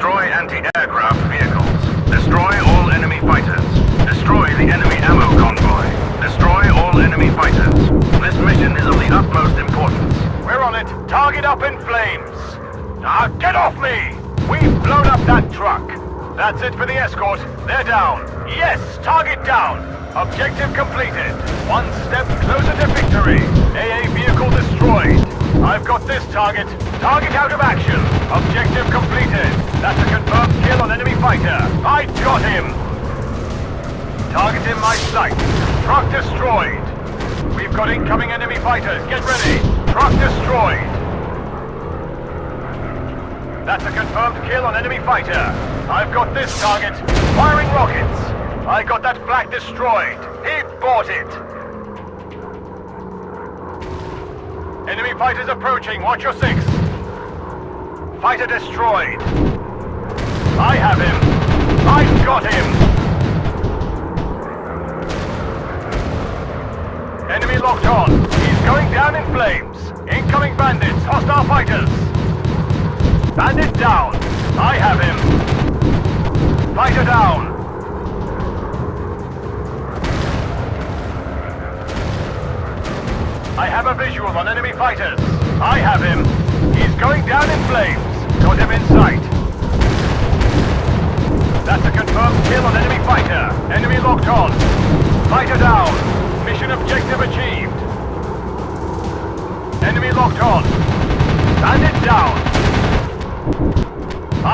Destroy anti-aircraft vehicles. Destroy all enemy fighters. Destroy the enemy ammo convoy. Destroy all enemy fighters. This mission is of the utmost importance. We're on it. Target up in flames. Get off me! We've blown up that truck. That's it for the escort. They're down. Yes, target down. Objective completed. One step closer to victory. AA vehicle destroyed. I've got this target. Target out of action. Objective completed. That's a confirmed kill on enemy fighter. I got him. Target in my sight. Truck destroyed. We've got incoming enemy fighters. Get ready. Truck destroyed. That's a confirmed kill on enemy fighter. I've got this target. Firing rockets. I got that flak destroyed. He bought it. Enemy fighters approaching. Watch your six. Fighter destroyed. I have him. I've got him. Enemy locked on. He's going down in flames. Incoming bandits. Hostile fighters. Bandit down. I have him. Fighter down. I have a visual on enemy fighters. I have him. He's going down in flames. Got him in sight. That's a confirmed kill on enemy fighter. Enemy locked on. Fighter down. Mission objective achieved. Enemy locked on. Bandit down.